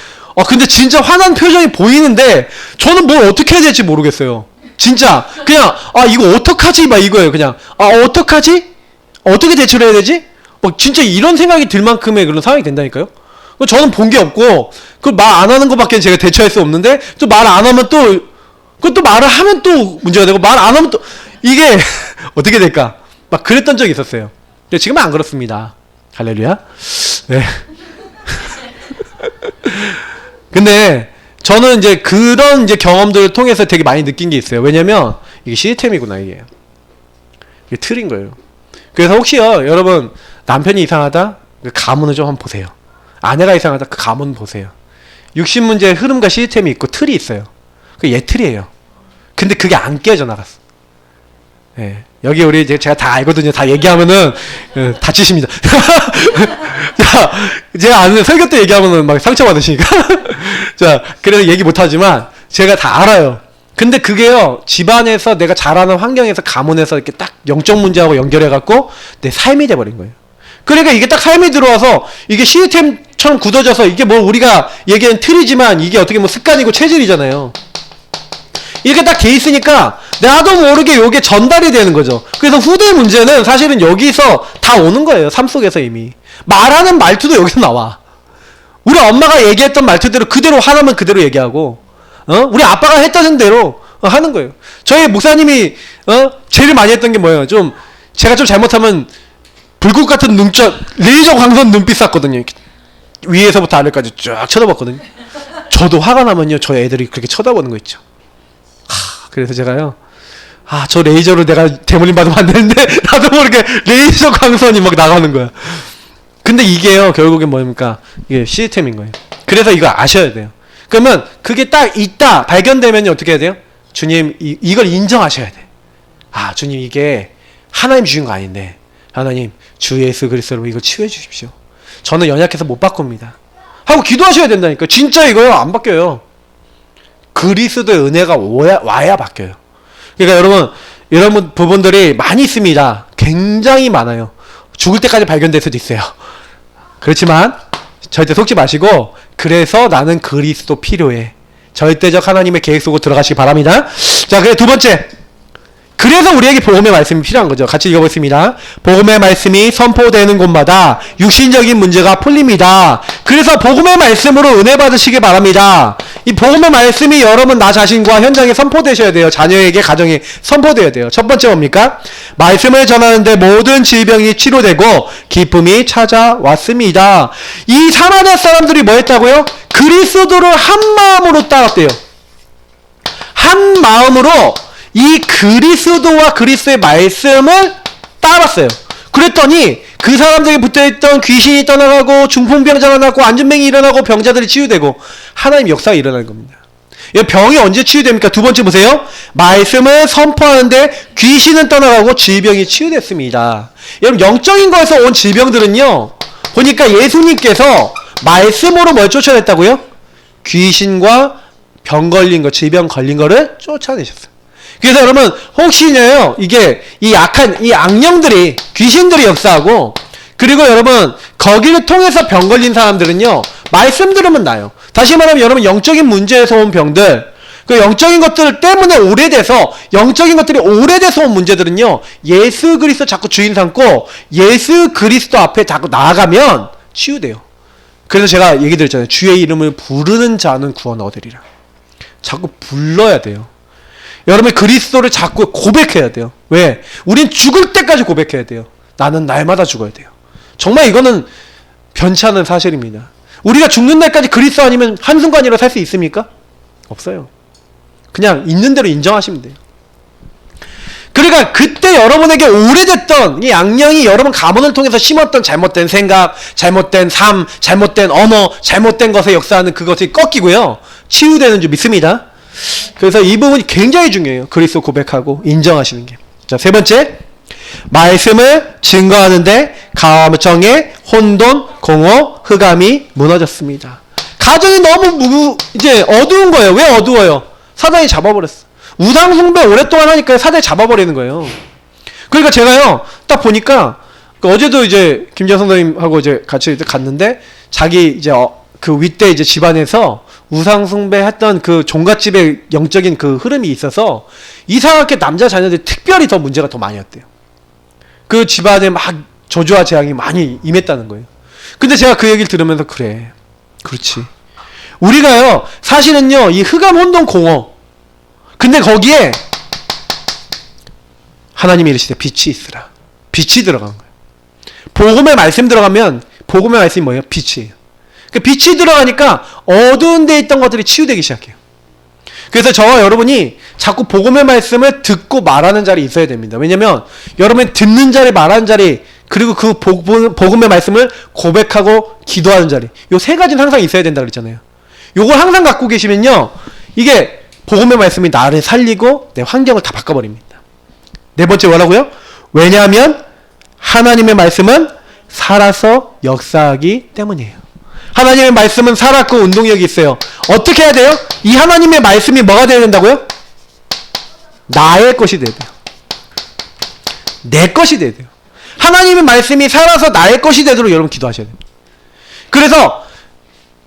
근데 진짜 화난 표정이 보이는데 저는 뭘 어떻게 해야 될지 모르겠어요. 진짜 그냥 이거 어떡하지 막 이거예요. 그냥 어떡하지? 어떻게 대처를 해야 되지? 진짜 이런 생각이 들 만큼의 그런 상황이 된다니까요. 저는 본 게 없고 그 말 안 하는 것밖에 제가 대처할 수 없는데, 또 말 안 하면 또 그것도 말을 하면 또 문제가 되고 말 안 하면 또 이게 어떻게 될까? 막 그랬던 적이 있었어요. 근데 지금은 안 그렇습니다. 할렐루야. 네. 근데 저는 이제 그런 이제 경험들을 통해서 되게 많이 느낀 게 있어요. 왜냐면 이게 시스템이구나 이게. 이게 틀인 거예요. 그래서 혹시요 여러분 남편이 이상하다? 그 가문을 좀 한번 보세요. 아내가 이상하다? 그 가문 보세요. 육신 문제의 흐름과 시스템이 있고 틀이 있어요. 그 얘 틀이에요. 근데 그게 안 깨져 나갔어. 예. 여기 우리 제가 다 알거든요. 다 얘기하면은 다치십니다. 자, 제가 아는 설교 때 얘기하면은 막 상처받으시니까. 자, 그래서 얘기 못하지만 제가 다 알아요. 근데 그게요 집안에서 내가 자라는 환경에서 가문에서 이렇게 딱 영적 문제하고 연결해갖고 내 삶이 돼버린 거예요. 그러니까 이게 딱 삶이 들어와서 이게 시스템처럼 굳어져서 이게 뭐 우리가 얘기하는 틀이지만 이게 어떻게 뭐 습관이고 체질이잖아요. 이렇게 딱 돼 있으니까 나도 모르게 요게 전달이 되는 거죠. 그래서 후대 문제는 사실은 여기서 다 오는 거예요. 삶 속에서 이미. 말하는 말투도 여기서 나와. 우리 엄마가 얘기했던 말투대로 그대로 하라면 그대로 얘기하고 우리 아빠가 했던 대로 하는 거예요. 저희 목사님이 제일 많이 했던 게 뭐예요? 좀 제가 좀 잘못하면 불꽃 같은 눈빛, 레이저 광선 눈빛 쐈거든요. 이렇게 위에서부터 아래까지 쫙 쳐다봤거든요. 저도 화가 나면요 저 애들이 그렇게 쳐다보는 거 있죠. 그래서 제가요 저 레이저로 내가 대물림 받으면 안 되는데 나도 모르게 레이저 광선이 막 나가는 거야. 근데 이게요 결국엔 뭡니까? 이게 시스템인 거예요. 그래서 이거 아셔야 돼요. 그러면 그게 딱 있다 발견되면 어떻게 해야 돼요? 주님 이걸 인정하셔야 돼. 주님 이게 하나님 주신 거 아닌데 하나님 주 예수 그리스도로 이거 치유해 주십시오. 저는 연약해서 못 바꿉니다. 하고 기도하셔야 된다니까. 진짜 이거요 안 바뀌어요. 그리스도의 은혜가 와야 바뀌어요. 그러니까 여러분 부분들이 많이 있습니다. 굉장히 많아요. 죽을 때까지 발견될 수도 있어요. 그렇지만 절대 속지 마시고 그래서 나는 그리스도 필요해. 절대적 하나님의 계획 속으로 들어가시기 바랍니다. 자, 그래 두 번째. 그래서 우리에게 복음의 말씀이 필요한 거죠. 같이 읽어보겠습니다. 복음의 말씀이 선포되는 곳마다 육신적인 문제가 풀립니다. 그래서 복음의 말씀으로 은혜 받으시기 바랍니다. 이 복음의 말씀이 여러분 나 자신과 현장에 선포되셔야 돼요. 자녀에게 가정에 선포되어야 돼요. 첫 번째 뭡니까? 말씀을 전하는데 모든 질병이 치료되고 기쁨이 찾아왔습니다. 이 사마리아 사람들이 뭐 했다고요? 그리스도를 한 마음으로 따랐대요. 한 마음으로 이 그리스도와 그리스도의 말씀을 따랐어요. 그랬더니 그 사람들에게 붙어있던 귀신이 떠나가고 중풍병자가 낫고 안진뱅이 일어나고 병자들이 치유되고 하나님 역사가 일어나는 겁니다. 병이 언제 치유됩니까? 두 번째 보세요. 말씀을 선포하는데 귀신은 떠나가고 질병이 치유됐습니다. 여러분 영적인 거에서 온 질병들은요 보니까 예수님께서 말씀으로 뭘 쫓아냈다고요? 귀신과 병 걸린 거, 질병 걸린 거를 쫓아내셨어요. 그래서 여러분 혹시나요 이게 이 악한 이 악령들이 귀신들이 역사하고 그리고 여러분 거기를 통해서 병 걸린 사람들은요 말씀 들으면 나요. 다시 말하면 여러분 영적인 문제에서 온 병들 그 영적인 것들 때문에 오래돼서 영적인 것들이 오래돼서 온 문제들은요 예수 그리스도 자꾸 주인 삼고 예수 그리스도 앞에 자꾸 나아가면 치유돼요. 그래서 제가 얘기 드렸잖아요. 주의 이름을 부르는 자는 구원 얻으리라. 자꾸 불러야 돼요. 여러분 그리스도를 자꾸 고백해야 돼요. 왜? 우린 죽을 때까지 고백해야 돼요. 나는 날마다 죽어야 돼요. 정말 이거는 변치 않은 사실입니다. 우리가 죽는 날까지 그리스도 아니면 한순간이라도 살 수 있습니까? 없어요. 그냥 있는 대로 인정하시면 돼요. 그러니까 그때 여러분에게 오래됐던 이 악령이 여러분 가문을 통해서 심었던 잘못된 생각, 잘못된 삶, 잘못된 언어, 잘못된 것에 역사하는 그것이 꺾이고요. 치유되는 줄 믿습니다. 그래서 이 부분이 굉장히 중요해요. 그리스도 고백하고 인정하시는 게. 자, 세 번째. 말씀을 증거하는데 가정의 혼돈, 공허, 흑암이 무너졌습니다. 가정이 너무 이제 어두운 거예요. 왜 어두워요? 사단이 잡아버렸어. 우상숭배 오랫동안 하니까 사단이 잡아버리는 거예요. 그러니까 제가요, 딱 보니까, 어제도 이제 김재현 선생님하고 이제 같이 갔는데, 자기 이제 그 윗대 이제 집안에서 우상숭배 했던 그 종갓집의 영적인 그 흐름이 있어서, 이상하게 남자 자녀들이 특별히 더 문제가 더 많이 왔대요. 그 집안에 막 저주와 재앙이 많이 임했다는 거예요. 근데 제가 그 얘기를 들으면서, 그래. 그렇지. 우리가요, 사실은요, 이 흑암 혼돈 공허, 근데 거기에 하나님이 이르시되 빛이 있으라. 빛이 들어간 거예요. 복음의 말씀 들어가면 복음의 말씀이 뭐예요? 빛이에요. 그 빛이 들어가니까 어두운 데 있던 것들이 치유되기 시작해요. 그래서 저와 여러분이 자꾸 복음의 말씀을 듣고 말하는 자리에 있어야 됩니다. 왜냐면 여러분이 듣는 자리, 말하는 자리, 그리고 그 복음의 말씀을 고백하고 기도하는 자리, 요 세 가지는 항상 있어야 된다 그랬잖아요. 요걸 항상 갖고 계시면요, 이게 복음의 말씀이 나를 살리고 내 환경을 다 바꿔버립니다. 네 번째 뭐라고요? 왜냐하면 하나님의 말씀은 살아서 역사하기 때문이에요. 하나님의 말씀은 살았고 운동력이 있어요. 어떻게 해야 돼요? 이 하나님의 말씀이 뭐가 되어야 된다고요? 나의 것이 돼야 돼요. 내 것이 돼야 돼요. 하나님의 말씀이 살아서 나의 것이 되도록 여러분 기도하셔야 됩니다. 그래서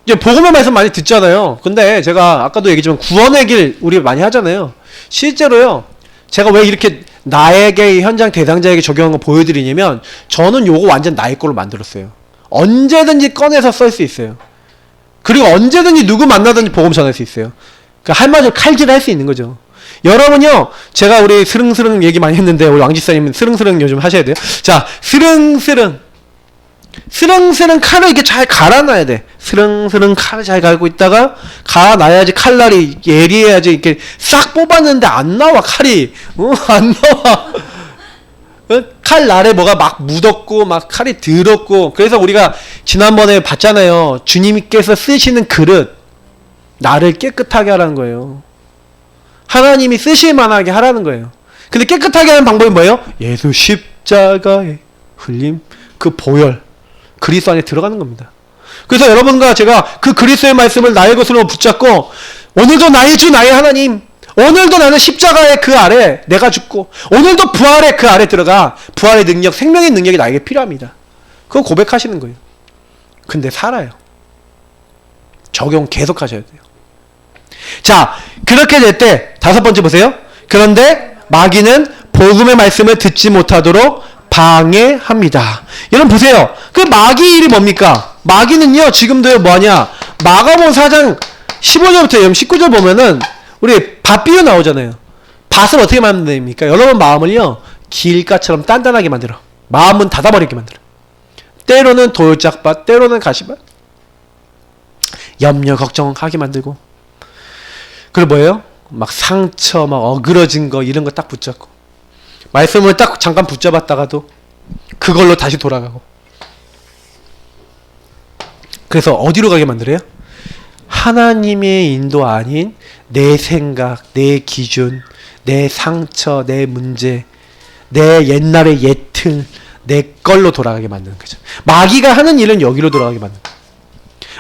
이제 복음의 말씀 많이 듣잖아요. 근데 제가 아까도 얘기했지만 구원의 길 우리 많이 하잖아요. 실제로요, 제가 왜 이렇게 나에게 현장 대상자에게 적용한 거 보여드리냐면, 저는 요거 완전 나의 걸로 만들었어요. 언제든지 꺼내서 쓸 수 있어요. 그리고 언제든지 누구 만나든지 복음 전할 수 있어요. 그러니까 한마디로 칼질을 할 수 있는 거죠. 여러분요, 제가 우리 스릉스릉 얘기 많이 했는데 우리 왕집사님은 스릉스릉 요즘 하셔야 돼요. 자, 스릉스릉 칼을 이렇게 잘 갈아놔야 돼. 스릉스릉 칼을 잘 갈고 있다가 갈아놔야지 칼날이 예리해야지. 이렇게 싹 뽑았는데 안 나와 칼이. 안 나와. 칼날에 뭐가 막 묻었고 막 칼이 더럽고. 그래서 우리가 지난번에 봤잖아요. 주님께서 쓰시는 그릇, 나를 깨끗하게 하라는 거예요. 하나님이 쓰실 만하게 하라는 거예요. 근데 깨끗하게 하는 방법이 뭐예요? 예수 십자가에 흘림, 그 보혈, 그리스도 안에 들어가는 겁니다. 그래서 여러분과 제가 그 그리스도의 말씀을 나의 것으로 붙잡고, 오늘도 나의 주 나의 하나님, 오늘도 나는 십자가의 그 아래 내가 죽고, 오늘도 부활의 그 아래 들어가 부활의 능력, 생명의 능력이 나에게 필요합니다. 그거 고백하시는 거예요. 근데 살아요. 적용 계속 하셔야 돼요. 자, 그렇게 될 때 다섯 번째 보세요. 그런데 마귀는 복음의 말씀을 듣지 못하도록 방해합니다. 여러분 보세요. 그 마귀 일이 뭡니까? 마귀는요, 지금도요, 뭐하냐? 마가복음 4장 15절부터 19절 보면은 우리 밭 비유 나오잖아요. 밭을 어떻게 만듭니까? 여러분 마음을요, 길가처럼 단단하게 만들어. 마음은 닫아버리게 만들어. 때로는 돌짝밭, 때로는 가시밭, 염려 걱정하게 만들고. 그리고 뭐예요? 막 상처, 막 어그러진 거, 이런 거 딱 붙잡고, 말씀을 딱 잠깐 붙잡았다가도 그걸로 다시 돌아가고. 그래서 어디로 가게 만들어요? 하나님의 인도 아닌 내 생각, 내 기준, 내 상처, 내 문제, 내 옛날의 예틀, 내 걸로 돌아가게 만드는 거죠. 마귀가 하는 일은 여기로 돌아가게 만드는 거예요.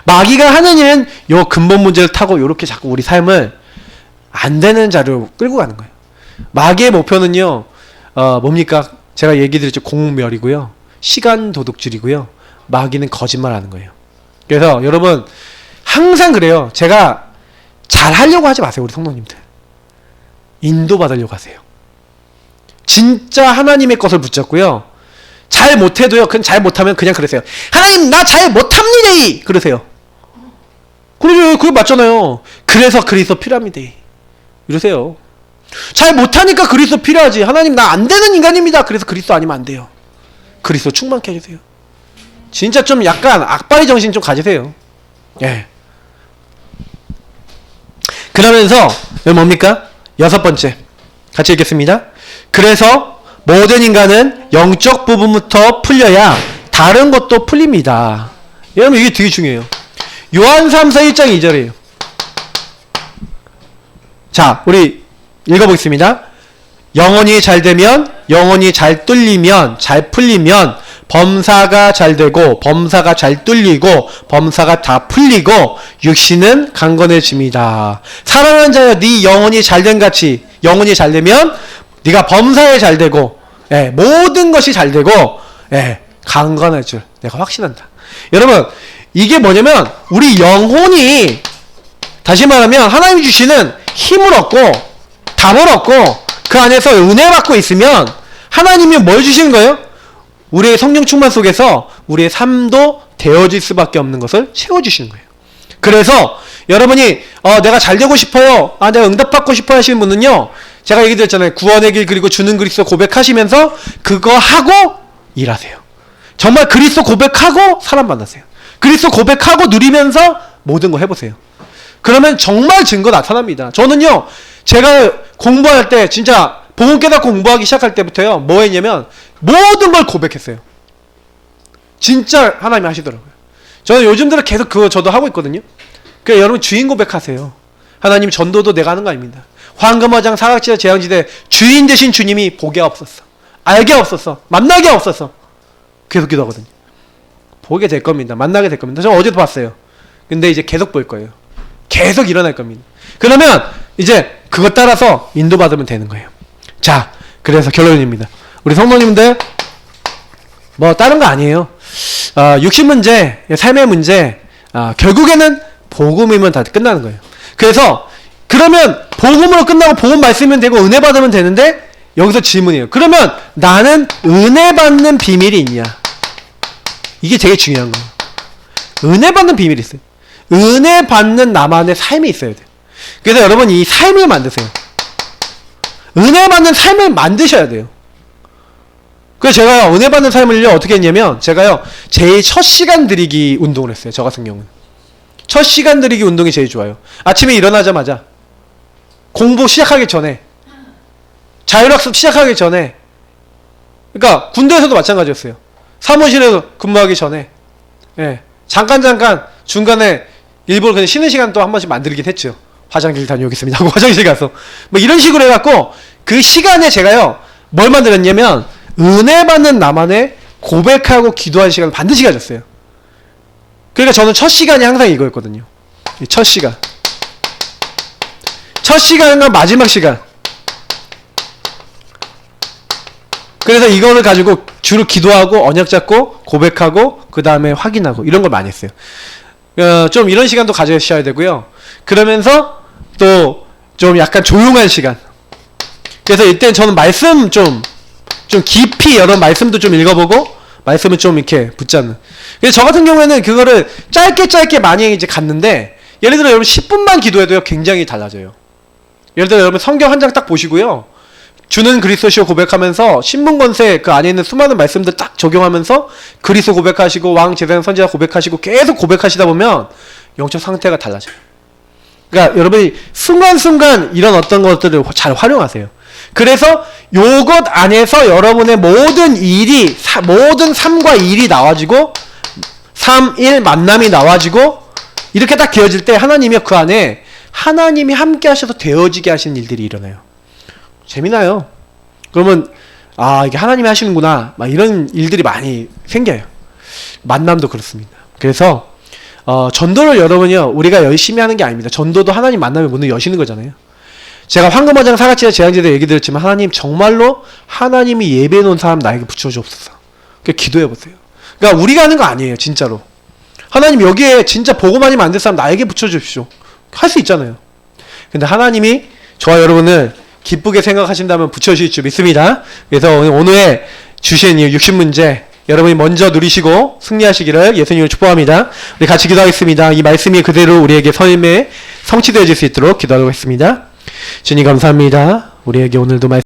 마귀가 하는 일은 요 근본 문제를 타고 요렇게 자꾸 우리 삶을 안 되는 자리로 끌고 가는 거예요. 마귀의 목표는요, 뭡니까? 제가 얘기 드렸죠. 공멸이고요, 시간 도둑질이고요, 마귀는 거짓말하는 거예요. 그래서 여러분 항상 그래요. 제가 잘 하려고 하지 마세요. 우리 성도님들 인도받으려고 하세요. 진짜 하나님의 것을 붙잡고요, 잘 못해도요, 그냥 잘 못하면 그냥 그러세요. 하나님 나 잘 못합니다 그러세요. 그러죠. 그게 맞잖아요. 그래서 그리스도 필요합니다 이러세요. 잘 못하니까 그리스도 필요하지. 하나님 나 안 되는 인간입니다. 그래서 그리스도 아니면 안 돼요. 그리스도 충만케 해주세요. 진짜 좀 약간 악바리 정신 좀 가지세요. 예. 그러면서 여기 뭡니까? 여섯 번째 같이 읽겠습니다. 그래서 모든 인간은 영적 부분부터 풀려야 다른 것도 풀립니다. 여러분 이게 되게 중요해요. 요한 3서 1장 2절이에요. 자, 우리 읽어보겠습니다. 영혼이 잘 되면, 영혼이 잘 뚫리면, 잘 풀리면 범사가 잘 되고, 범사가 잘 뚫리고, 범사가 다 풀리고 육신은 강건해집니다. 사랑하는 자여, 네 영혼이 잘된 같이, 영혼이 잘 되면 네가 범사에 잘 되고, 예, 모든 것이 잘 되고, 예, 강건할 줄 내가 확신한다. 여러분 이게 뭐냐면, 우리 영혼이, 다시 말하면 하나님이 주시는 힘을 얻고 답을 얻고 그 안에서 은혜 받고 있으면 하나님이 뭘 주시는 거예요? 우리의 성령 충만 속에서 우리의 삶도 되어질 수밖에 없는 것을 채워주시는 거예요. 그래서 여러분이 내가 잘 되고 싶어요. 내가 응답받고 싶어 하시는 분은요. 제가 얘기 드렸잖아요. 구원의 길 그리고 주는 그리스도 고백하시면서 그거 하고 일하세요. 정말 그리스도 고백하고 사람 만나세요. 그리스도 고백하고 누리면서 모든 거 해보세요. 그러면 정말 증거 나타납니다. 저는요. 제가 공부할 때 진짜 복음 깨닫고 공부하기 시작할 때부터요. 뭐 했냐면 모든 걸 고백했어요. 진짜 하나님이 하시더라고요. 저는 요즘 들어 계속 그거 저도 하고 있거든요. 그러니까 여러분 주인 고백하세요. 하나님 전도도 내가 하는 거 아닙니다. 황금어장 사각지대 재앙지대 주인 되신 주님이 보게 없었어. 알게 없었어. 만나게 없었어. 계속 기도하거든요. 보게 될 겁니다. 만나게 될 겁니다. 저 어제도 봤어요. 근데 이제 계속 볼 거예요. 계속 일어날 겁니다. 그러면 이제 그것 따라서 인도받으면 되는 거예요. 자, 그래서 결론입니다. 우리 성도님들 뭐 다른 거 아니에요. 60문제, 삶의 문제, 결국에는 복음이면 다 끝나는 거예요. 그래서 그러면 복음으로 끝나고 복음 말씀이면 되고 은혜 받으면 되는데 여기서 질문이에요. 그러면 나는 은혜 받는 비밀이 있냐? 이게 되게 중요한 거예요. 은혜 받는 비밀이 있어요. 은혜 받는 나만의 삶이 있어야 돼요. 그래서 여러분 이 삶을 만드세요. 은혜 받는 삶을 만드셔야 돼요. 그래서 제가 은혜 받는 삶을요 어떻게 했냐면 제가요 제일 첫 시간 드리기 운동을 했어요. 저 같은 경우는 첫 시간 드리기 운동이 제일 좋아요. 아침에 일어나자마자 공부 시작하기 전에 자율학습 시작하기 전에 그러니까 군대에서도 마찬가지였어요. 사무실에서 근무하기 전에 잠깐 중간에 일부러 그냥 쉬는 시간 또 한 번씩 만들긴 했죠. 화장실 다녀오겠습니다 하고 화장실 가서 뭐 이런 식으로 해갖고 그 시간에 제가요 뭘 만들었냐면 은혜 받는 나만의 고백하고 기도하는 시간을 반드시 가졌어요. 그러니까 저는 첫 시간이 항상 이거였거든요. 첫 시간과 마지막 시간. 그래서 이거를 가지고 주로 기도하고 언약 잡고 고백하고 그 다음에 확인하고 이런 걸 많이 했어요. 좀 이런 시간도 가져셔야 되고요. 그러면서 또 좀 약간 조용한 시간. 그래서 이때는 저는 말씀 좀 깊이 여러 말씀도 좀 읽어보고 말씀을 좀 이렇게 붙잡는. 그래서 저 같은 경우에는 그거를 짧게 많이 이제 갔는데 예를 들어 여러분 10분만 기도해도요 굉장히 달라져요. 예를 들어 여러분 성경 한 장 딱 보시고요. 주는 그리스도시요 고백하면서 신문권세 그 안에 있는 수많은 말씀들 딱 적용하면서 그리스도 고백하시고 왕 제사장 선지자 고백하시고 계속 고백하시다 보면 영적 상태가 달라져요. 그러니까 여러분이 순간순간 이런 어떤 것들을 잘 활용하세요. 그래서 요것 안에서 여러분의 모든 일이 모든 삶과 일이 나와지고 3, 1 만남이 나와지고 이렇게 딱 되어질 때 하나님이 그 안에 하나님이 함께 하셔서 되어지게 하시는 일들이 일어나요. 재미나요. 그러면 이게 하나님이 하시는구나 막 이런 일들이 많이 생겨요. 만남도 그렇습니다. 그래서 전도를 여러분이요 우리가 열심히 하는 게 아닙니다. 전도도 하나님 만남의 문을 여시는 거잖아요. 제가 황금어장 사각지대 재앙지대 얘기 드렸지만 하나님 정말로 하나님이 예배해 놓은 사람 나에게 붙여주옵소서. 그러니까 기도해 보세요. 그러니까 우리가 하는 거 아니에요. 진짜로. 하나님 여기에 진짜 복음 많이 만들 사람 나에게 붙여주십시오. 할 수 있잖아요. 근데 하나님이 저와 여러분을 기쁘게 생각하신다면 붙여주실 줄 믿습니다. 그래서 오늘의 주신 이 60문제 여러분이 먼저 누리시고 승리하시기를 예수님을 축복합니다. 우리 같이 기도하겠습니다. 이 말씀이 그대로 우리에게 삶에 성취되어질 수 있도록 기도하겠습니다. 주님 감사합니다. 우리에게 오늘도 말씀